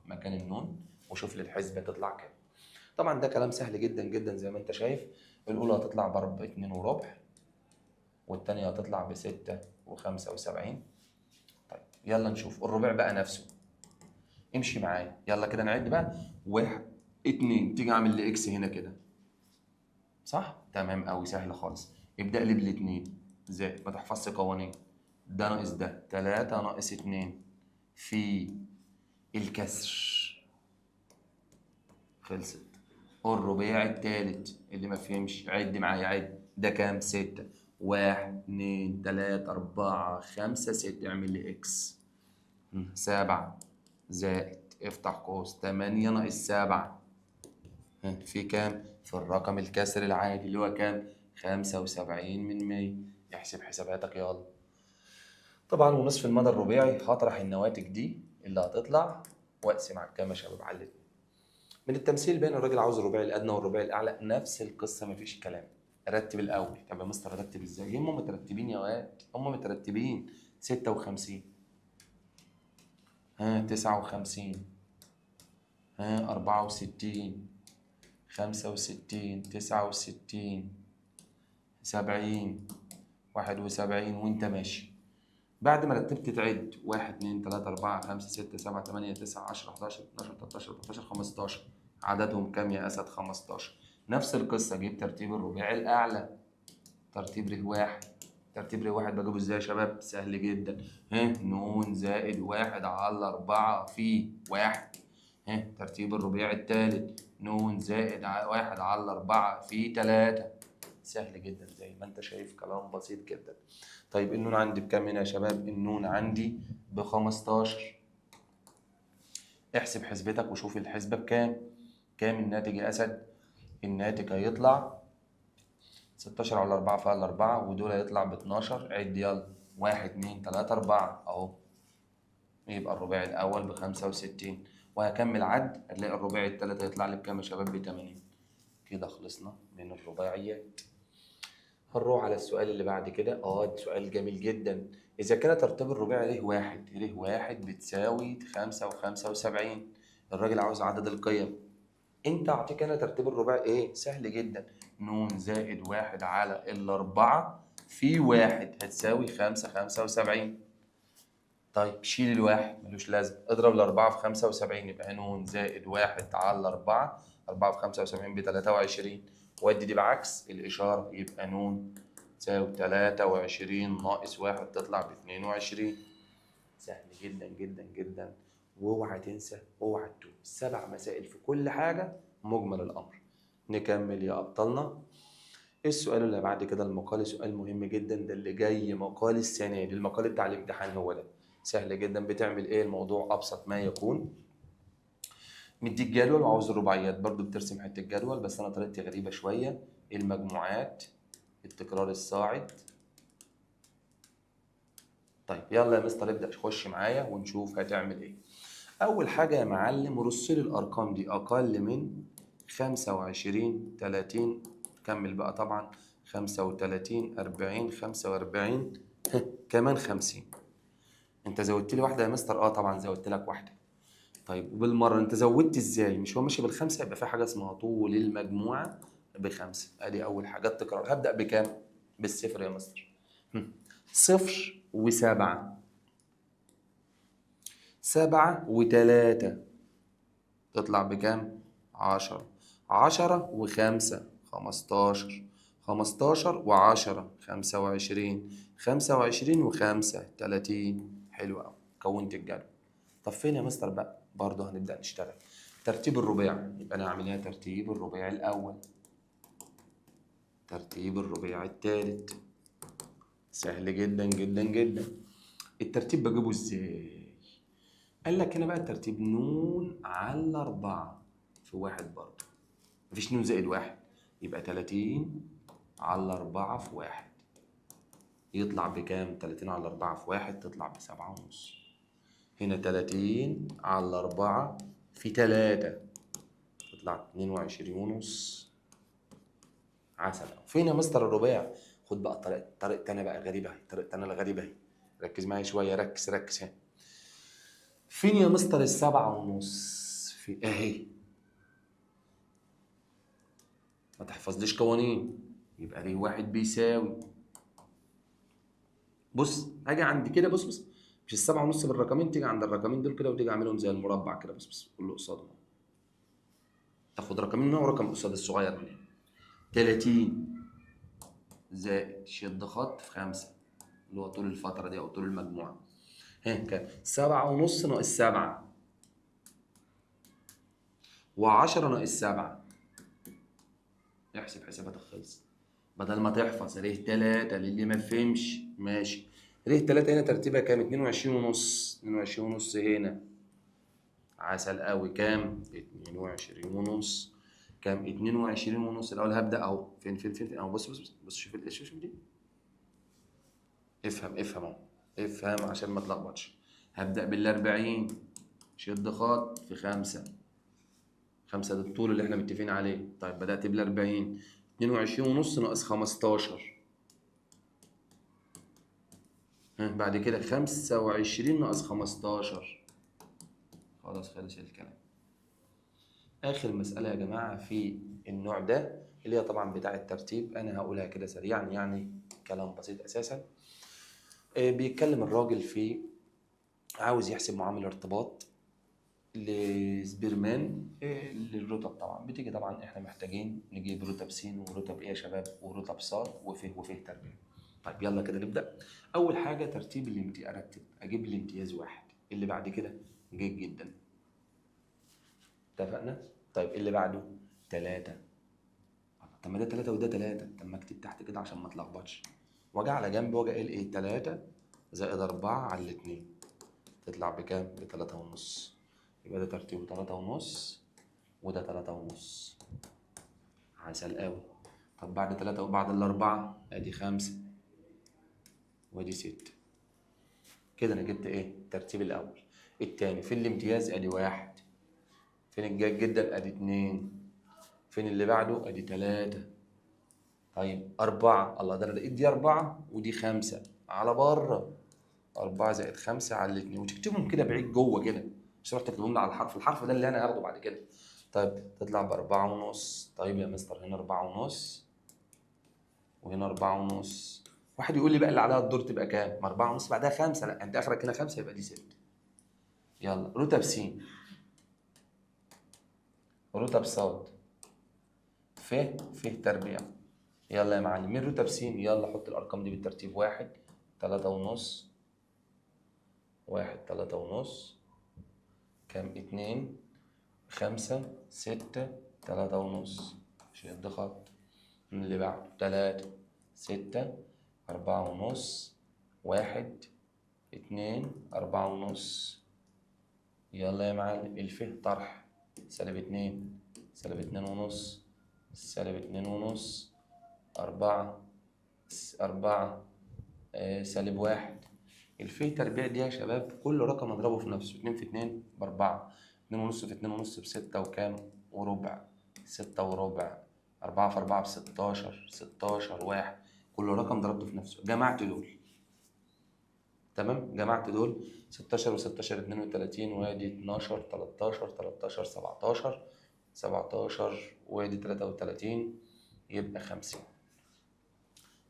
مكان النون وشوف لي الحسبه تطلع كام. طبعا ده كلام سهل جدا جدا زي ما انت شايف. الاولى هتطلع ب 2 وربع، والثانيه هتطلع ب6 و75. طيب يلا نشوف الرباع بقى نفسه. امشي معايا يلا كده نعد بقى. 1 2 تيجي اعمل لي اكس هنا كده، صح؟ تمام قوي، سهل خالص. ابدا لي بالاثنين زائد، ما تحفظش قوانين. ده ناقص ده 3 ناقص 2 في الكسر. خلصت. الرباع الثالث اللي ما فهمش عد معايا. عد. ده كام؟ 6. 1 2 3 4 5 6. اعمل لي اكس. 7 زائد افتح قوس 8 ناقص 7 في كام؟ في الرقم الكسر العادي اللي هو كام؟ 75 من 100. احسب حساباتك يلا. طبعا ونصف المدى الرباعي هطرح النواتج دي اللي هتطلع واقسم على الكام يا شباب؟ على الاتنين. من التمثيل بين الراجل عاوز الرباعي الادنى والرباعي الاعلى. نفس القصه مفيش كلام. رتب الاول. طب يا مستر ارتب ازاي؟ هم مترتبين يا واد، هم مترتبين. 56 59. 64. 65. 69. 70. 71 وانت ماشي. بعد ما رتبت تعد 1 2 3 4 5 6 7 8 9 10 11 12 13 14 15. عددهم كام يا أسد؟ 15. نفس القصة، جيب ترتيب الرباعي الأعلى. ترتيب ر واحد. ترتيب ر واحد بجيبه ازاي يا شباب؟ سهل جدا. ن زائد 1 على 4 في 1. ترتيب الرباعي الثالث، ن زائد 1 على 4 في 3. سهل جدا زي ما انت شايف، كلام بسيط جدا. طيب النون عندي بكام هنا يا شباب؟ النون عندي ب 15. احسب حسبتك وشوف الحسبة بكام. كام الناتج يا أسد؟ الناتج هيطلع 16 على 4 فيها الأربعة، ودول هيطلع ب 12. عد يلا، 1 2 3 4 أهو. يبقى الرباعي الأول ب 65. وهكمل عد، هتلاقي الرباعي التالت هيطلع لي بكام يا شباب؟ ب 80. كده خلصنا من الرباعيات. هنروح على السؤال اللي بعد كده. سؤال جميل جدا. إذا كان ترتيب الرباعي ر واحد، ر واحد بتساوي 5 و75. الراجل عاوز عدد القيم. أنت أعطيك أنا ترتيب الرباعي إيه؟ سهل جدا. ن زائد 1 على الأربعة في 1 هتساوي 5 75. طيب شيل الواحد ملوش لازمة، اضرب الأربعة في 75 يبقى ن زائد 1 على 4. 4 في 75 ب 23. وأدي دي بعكس الإشارة، يبقى ن تساوي 23 ناقص 1 تطلع ب 22. سهل جدا جدا جدا. واوعى تنسى، اوعى تتوه، 7 مسائل في كل حاجة مجمل الأمر. نكمل يا أبطالنا. السؤال اللي بعد كده المقالي، سؤال مهم جدا، ده اللي جاي مقالي السنة دي، المقالي بتاع الامتحان هو ده. سهل جدا. بتعمل ايه؟ الموضوع أبسط ما يكون. مديك جدول وعاوز الرباعيات، برضو بترسم حتة جدول، بس أنا طريقتي غريبة شوية. المجموعات، التكرار الصاعد. طيب يلا يا مستر ابدأ خش معايا ونشوف هتعمل ايه. أول حاجة يا معلم، رص لي الأرقام دي أقل من 25 30. كمل بقى طبعا، 35 40 45 كمان 50. أنت زودت لي واحدة يا مستر؟ طبعا زودت لك واحدة. طيب وبالمرة أنت زودت إزاي؟ مش هو ماشي بالخمسة؟ يبقى في حاجة اسمها طول المجموعة ب5. أدي أول حاجة التكرار. هبدأ بكام؟ بالصفر يا مستر. صفر و7. 7 و3 تطلع بكام؟ 10. 10 و5 15. 15 و10 25. 25 و5 30. حلو أوي، كونت الجدول. طب فين يا مستر بقى؟ برضه هنبدأ نشتغل. ترتيب الرباعي، يبقى أنا هعمل إيه؟ ترتيب الرباعي الأول. ترتيب الرباعي الثالث. سهل جدا جدا جدا. الترتيب بجيبه إزاي؟ قال لك هنا بقى الترتيب ن على 4 في 1 برضه. مفيش ن زائد 1، يبقى 30 على 4 في 1 يطلع بكام؟ 30 على 4 في 1 تطلع ب7 ونص. هنا 30 على 4 في 3 تطلع 22 ونص. عسل. فين يا مستر الرباع؟ خد بقى طريقتي انا بقى غريبه اهي، طريقتي انا الغريبه اهي. ركز معايا شويه، ركز ركز هنا. فين يا مستر السبعة ونص؟ في اهي. ما تحفظليش قوانين. يبقى ليه واحد بيساوي. بص هاجي عند كده، بص بص، مش السبعة ونص بالرقمين، تيجي عند الرقمين دول كده وتيجي اعملهم زي المربع كده، بص بص كله قصادهم. تاخد رقمين هنا ورقم قصاد الصغير هنا. 30 زائد شد خط في 5 اللي هو طول الفترة دي أو طول المجموعة. كام؟ 7 ونص ناقص 7 و10 ناقص 7. احسب حساباتك خلص. بدل ما تحفظ ر 3 للي ما فهمش ماشي. ر 3 هنا ترتيبها كام؟ 22 ونص. 22 ونص هنا. عسل قوي. كام؟ 22 ونص. كام؟ 22 ونص. الأول هبدأ أهو. فين أهو. بص بص بص بص، شوف دي. افهم اهو. افهم عشان ما تلخبطش. هبدأ بال40. شد خط في 5. 5 ده الطول اللي احنا متفقين عليه. طيب بدأت بال40. 22 ونص ناقص 15. بعد كده 25 ناقص 15. خلاص خلص الكلام. اخر مساله يا جماعه في النوع ده اللي هي طبعا بتاع الترتيب، انا هقولها كده سريعا يعني كلام بسيط اساسا. بيتكلم الراجل في عاوز يحسب معامل ارتباط لسبيرمان للرتب. طبعا بتيجي طبعا احنا محتاجين نجيب رتب س ورتب ايه يا شباب ورتب ص وفيه تربيع. طيب يلا كده نبدا. اول حاجه ترتيب الامتياز، ارتب اجيب الامتياز واحد، اللي بعد كده جيد جدا، اتفقنا. طيب اللي بعده 3. طب ما ده 3 وده 3، طب ما اكتب تحت كده عشان ما اتلخبطش، واجي على جنب واجي قايل ايه 3 زائد 4 على 2 تطلع بكام؟ ب3 ونص. يبقى ده ترتيبه 3 ونص وده 3 ونص. عسل قوي. طب بعد 3 وبعد الأربعة ادي 5 وادي 6. كده انا جبت ايه؟ الترتيب الاول. التاني في الامتياز ادي 1. فين الجيد جدا؟ ادي 2. فين اللي بعده؟ ادي 3. طيب 4، الله ده انا لقيت دي 4 ودي 5 على بره. 4 زائد 5 على 2، وتكتبهم كده بعيد جوه كده، مش تروح تكتبهم لي على الحرف ده اللي انا هاخده بعد كده. طيب تطلع ب4 ونص. طيب يا مستر هنا 4 ونص وهنا 4 ونص. واحد يقول لي بقى اللي عليها الدور تبقى كام؟ ما 4 ونص بعدها 5، لا انت اخرك هنا 5 يبقى دي 6. يلا رتب س رتب ص ف تربيع. يلا يا معلم مين رتب س؟ يلا حط الارقام دي بالترتيب. 1 3 ونص 1 3 ونص كام؟ 2 5 6 3 ونص. شد خط. من اللي بعده 3 6 4 ونص 1 2 4 ونص. يلا يا معلم الفه طرح. سالب 2 سالب 2 ونص سالب 2 ونص 4 سالب 1. الفه تربيع دي يا شباب كل رقم اضربه في نفسه. 2 في 2 ب4، 2 ونص في 2 ونص ب6 وكام وربع، 6 وربع، 4 في 4 ب16، 16 1. كل رقم ضربته في نفسه. جمعت دول تمام، جمعت دول 16 و16 32 وادي 12 13 13 17 17 وادي 33 يبقى 50.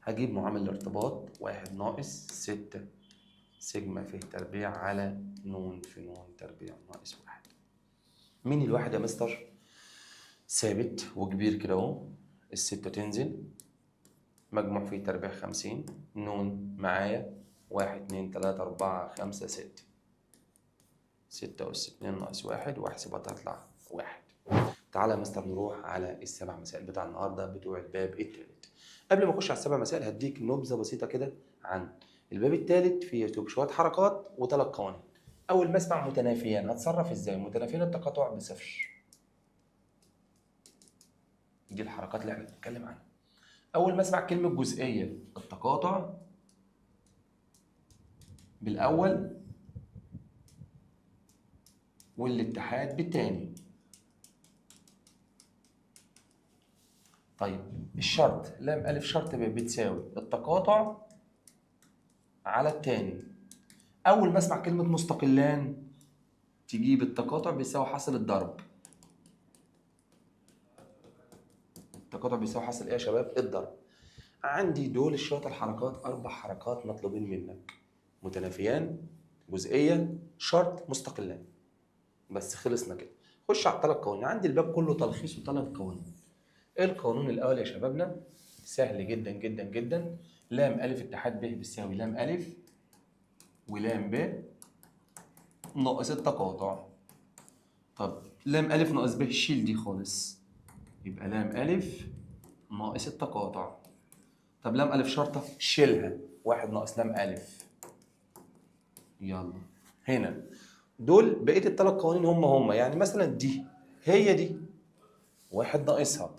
هجيب معامل الارتباط 1 ناقص 6 سيجما ف تربيع على ن في ن تربيع ناقص 1. مين الواحد يا مستر؟ ثابت وكبير كده اهو. ال6 تنزل، مجموع فيه تربيع 50. ن معايا 1 2 3 4 5 6. 6 أس 2 ناقص 1 واحسبها تطلع 1. تعالى يا مستر نروح على ال7 مسائل بتاع النهارده بتوع الباب الثالث. قبل ما اخش على ال7 مسائل هديك نبذه بسيطه كده عن الباب الثالث. فيه شويه حركات و3 قوانين. اول ما اسمع متنافيان هتصرف ازاي؟ متنافيان التقاطع بصفر. دي الحركات اللي احنا بنتكلم عنها. اول ما اسمع كلمه جزئيه التقاطع بالاول والاتحاد بالتاني. طيب الشرط لام ألف شرط بتساوي التقاطع على التاني. أول ما أسمع كلمة مستقلان تجيب التقاطع بيساوي حاصل الضرب. التقاطع بيساوي حاصل إيه يا شباب؟ الضرب. عندي دول شوية الحركات، 4 حركات مطلوبين منك: متنافيان، جزئية، شرط، مستقلان. بس خلصنا كده. خش على ال3 قوانين. عندي الباب كله تلخيص و3 قوانين. ايه القانون الاول يا شبابنا؟ سهل جدا جدا جدا. لام الف اتحاد ب بتساوي لام الف ولام ب ناقص التقاطع. طب لام الف ناقص ب شيل دي خالص، يبقى لام الف ناقص التقاطع. طب لام الف شرطه شيلها، 1 ناقص لام الف. يلا هنا دول بقيه ال3 قوانين هم يعني مثلا دي هي دي 1 ناقصها.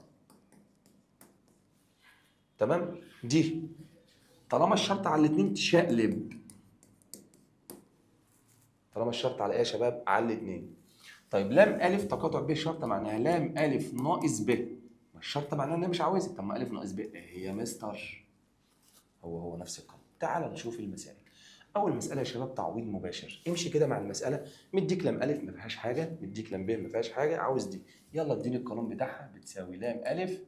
تمام. دي طالما الشرط على الاتنين تشقلب. طالما الشرط على ايه يا شباب؟ على الاتنين. طيب لام الف تقاطع ب شرطه معناها لام الف ناقص ب. ما الشرطه معناها ان انا مش عاوزها. طب ما الف ناقص ب ايه هي مستر؟ هو نفس القانون. تعال نشوف المسائل. اول مساله يا شباب تعويض مباشر، امشي كده مع المساله. مديك لام الف ما فيهاش حاجه، مديك لام ب ما فيهاش حاجه، عاوز دي، يلا اديني القانون بتاعها، بتساوي لام الف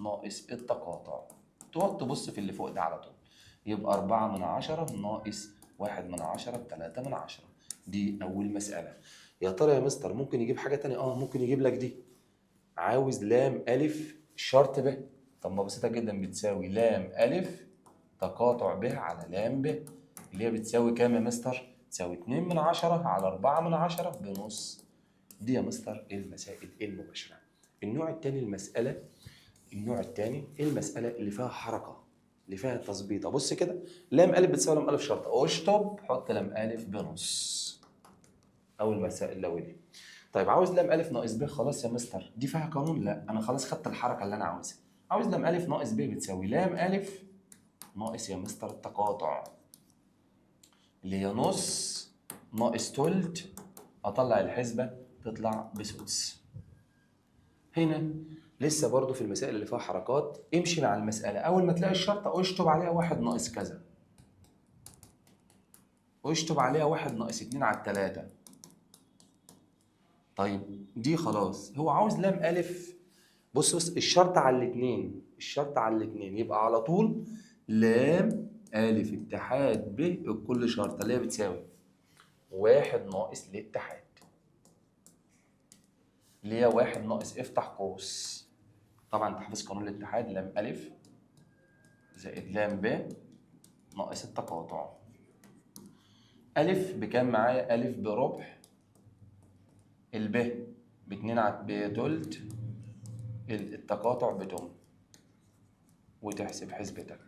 ناقص التقاطع. تقعد تبص في اللي فوق ده على طول، يبقى 4/10 ناقص 1/10 3/10. دي اول مساله. يا ترى يا مستر ممكن يجيب حاجه تانية؟ ممكن يجيب لك دي، عاوز لام الف شرط ب. طب ما بسيطه جدا، بتساوي لام الف تقاطع ب على لام ب، اللي هي بتساوي كام يا مستر؟ تساوي 2/10 على 4/10 بنص. دي يا مستر المسائل المباشرة. النوع الثاني المسألة، النوع الثاني المسألة اللي فيها حركة، اللي فيها تظبيطة. بص كده، لام ألف بتساوي لام ألف شرطة، اشطب حط لام ألف بنص. أول مسائل الأولى. طيب عاوز لام ألف ناقص ب، خلاص يا مستر دي فيها قانون؟ لا، أنا خلاص خدت الحركة اللي أنا عاوزها. عاوز لام ألف ناقص ب بتساوي لام ألف ناقص يا مستر التقاطع، اللي هي نص ناقص تلت، اطلع الحسبه تطلع بسدس. هنا لسه برضو في المسائل اللي فيها حركات، امشي مع المساله، اول ما تلاقي الشرطه اشطب عليها 1 ناقص كذا، اشطب عليها 1 ناقص 2 على 3. طيب دي خلاص، هو عاوز لام الف. بص الشرط على الاثنين، الشرط على الاثنين، يبقى على طول لام الف اتحاد ب الكل شرطه، اللي هي بتساوي 1 ناقص الاتحاد، اللي هي 1 ناقص افتح قوس. طبعا انت حافظ قانون الاتحاد، لام ألف زائد لام ب ناقص التقاطع. ألف بكام معايا؟ ألف بربع، الب ب2 على بتلت، التقاطع بتم، وتحسب حسبتك.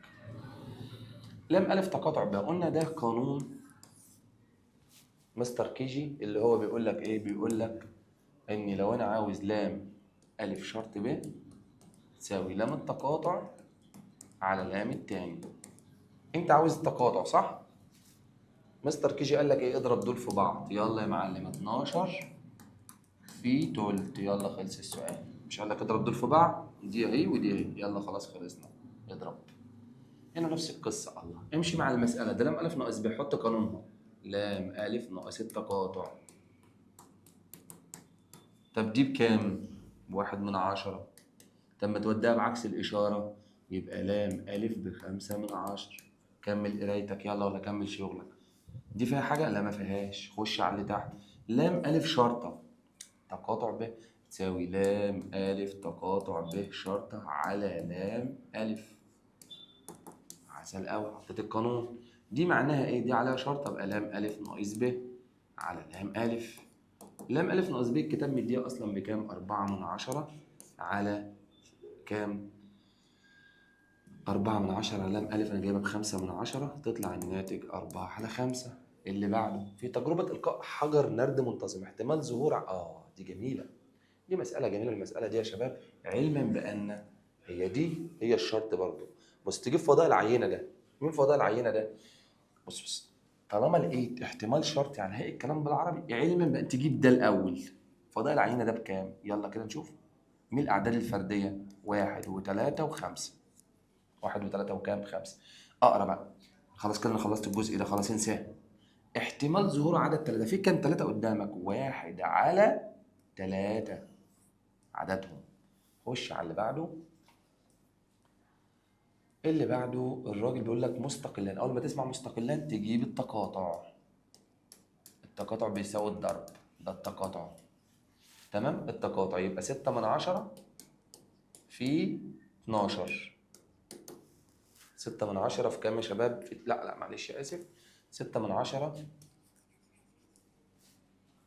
لام ألف تقاطع ب، قلنا ده قانون مستر كيجي، اللي هو بيقول لك ايه؟ بيقول لك ان لو انا عاوز لام ألف شرط ب تساوي لام التقاطع على لام التاني. انت عاوز التقاطع صح؟ مستر كيجي قال لك ايه؟ اضرب دول في بعض. يلا يا معلم، 12 في تلت، يلا خلص السؤال. مش قال لك اضرب دول في بعض؟ دي اهي ودي اهي، يلا خلاص خلصنا. اضرب. هنا نفس القصه، الله امشي مع المساله. ده لام الف ناقص ب، حط قانونها، لام الف ناقص التقاطع. طب دي بكام؟ ب1/10. طب ما توديها بعكس الاشاره، يبقى لام الف ب5/10. كمل قرايتك يلا، ولا كمل شغلك. دي فيها حاجة؟ لا ما فيهاش. خش على اللي تحت، لام ألف شرطة تقاطع ب تساوي لام ألف تقاطع ب شرطة على لام ألف. عسل أوي، حطيت القانون. دي معناها إيه؟ دي عليها شرطة، يبقى لام ألف ناقص ب على لام ألف. لام ألف ناقص ب الكتاب مديها أصلا بكام؟ 4/10 على كام؟ 4/10 لام ألف، أنا جايبها ب5/10، تطلع الناتج 4/5. اللي بعده، في تجربة إلقاء حجر نرد منتظم احتمال ظهور دي جميلة، دي مسألة جميلة. المسألة دي يا شباب علما بأن هي دي هي الشرط برضه. بص تجيب فضاء العينة ده، مين فضاء العينة ده؟ بص طالما لقيت احتمال شرط، يعني هي الكلام بالعربي، علما بأن تجيب ده الأول. فضاء العينة ده بكام؟ يلا كده نشوف. مين الأعداد الفردية؟ 1 و3 و5. 1 و3 وكام؟ 5. اقرا بقى. خلاص كده انا خلصت الجزء ده، خلاص انساه. احتمال ظهور عدد 3، في كام 3 قدامك؟ 1 على 3 عددهم. خش على اللي بعده. اللي بعده الراجل بيقول لك مستقلان، اول ما تسمع مستقلان تجيب التقاطع. التقاطع بيساوي الضرب، ده التقاطع. تمام، التقاطع يبقى 6/10 في 12. 6/10 في كام يا شباب؟ لا معلش اسف، 6/10.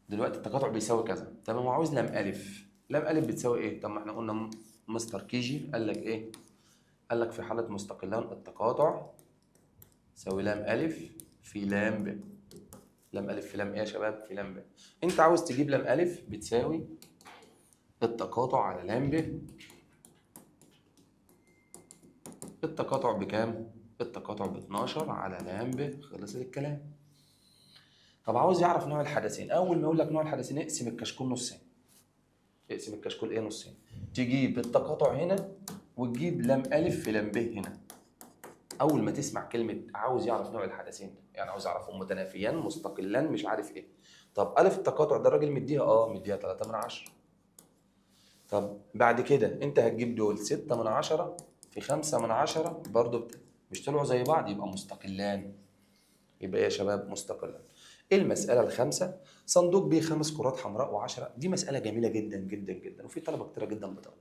دلوقتي التقاطع بيساوي كذا. طب هو عاوز لام الف، لام الف بتساوي ايه؟ طب ما احنا قلنا مستر كيجي قال لك ايه؟ قال لك في حالة مستقلان التقاطع يساوي لام الف في لام ب. لام الف في لام ايه يا شباب؟ في لام ب. انت عاوز تجيب لام الف بتساوي التقاطع على لام ب. التقاطع بكام؟ التقاطع ب12 على لام ب، خلص الكلام. طب عاوز يعرف نوع الحدثين، اول ما يقول لك نوع الحدثين اقسم الكشكول نصين. اقسم الكشكول ايه؟ نصين. تجيب التقاطع هنا وتجيب لام الف في لام ب هنا. اول ما تسمع كلمه عاوز يعرف نوع الحدثين، يعني عاوز يعرفهم متنافيان مستقلان مش عارف ايه. طب الف التقاطع ده الراجل مديها مديها 3 من 10. طب بعد كده انت هتجيب دول 6 من 10 في 5 من 10 برضه مش طلعوا زي بعض، يبقى مستقلان. يبقى ايه يا شباب؟ مستقلان. المسألة الخامسة، صندوق بيه 5 كرات حمراء و10. دي مسألة جميلة جدا جدا جدا، وفي طلبة كتيرة جدا بتغلط.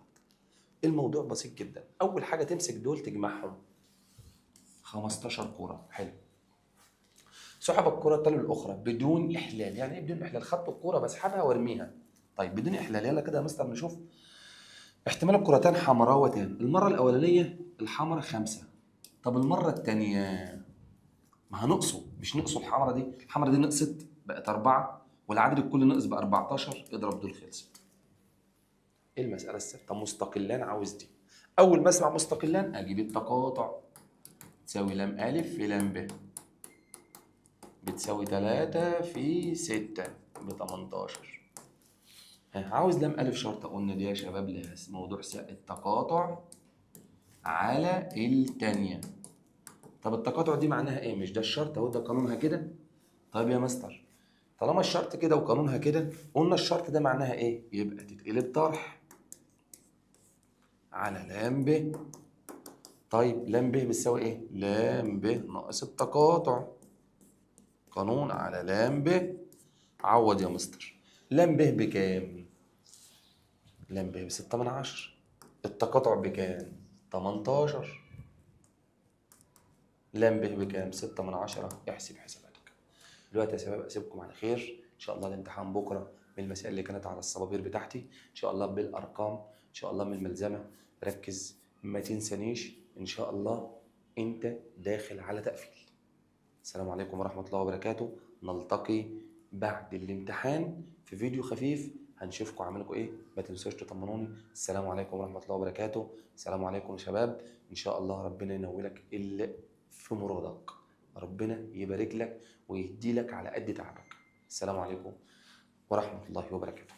الموضوع بسيط جدا. أول حاجة تمسك دول تجمعهم 15 كرة. حلو. سحب الكرة التالية الأخرى بدون إحلال. يعني إيه بدون إحلال؟ خدت الكرة بسحبها وارميها. طيب بدون إحلال، يلا كده يا مستر نشوف. احتمال الكرتان حمراوتان. المرة الأولانية الحمرا 5. طب المرة التانية ما هنقصوا، مش نقصوا الحمرا دي، الحمرا دي نقصت بقت 4 والعدد الكلي نقص ب 14. اضرب دول خلصت. ايه المسألة الثابتة؟ مستقلان. عاوز دي. أول ما أسمع مستقلان أجيب التقاطع. تساوي لام أ في لام ب بتساوي 3 في 6 ب 18. عاوز لام أ شرطة. قلنا دي يا شباب لها موضوع التقاطع على التانية. طب التقاطع دي معناها ايه؟ مش ده الشرط اهو، ده قانونها كده. طيب يا مستر، طالما الشرط كده وقانونها كده، قلنا الشرط ده معناها ايه؟ يبقى تتقلب طرح على لام ب. طيب لام ب بتساوي ايه؟ لام ب ناقص التقاطع. قانون على لام ب. عوض يا مستر. لام ب بكام؟ لام ب ب6 من 10. التقاطع بكام؟ 18. لام ب بكام؟ 6 من 10. احسب حساباتك. دلوقتي يا شباب اسيبكم على خير. ان شاء الله الامتحان بكره من المسائل اللي كانت على الصبابير بتاعتي، ان شاء الله بالارقام، ان شاء الله من الملزمه. ركز ما تنسانيش ان شاء الله. انت داخل على تقفيل. السلام عليكم ورحمه الله وبركاته. نلتقي بعد الامتحان في فيديو خفيف هنشوفكم عاملكم ايه. ما تنسوش تطمنوني. السلام عليكم ورحمه الله وبركاته. السلام عليكم يا شباب. ان شاء الله ربنا ينولك اللي في مرادك. ربنا يبارك لك ويهدي لك على قد تعبك. السلام عليكم ورحمة الله وبركاته.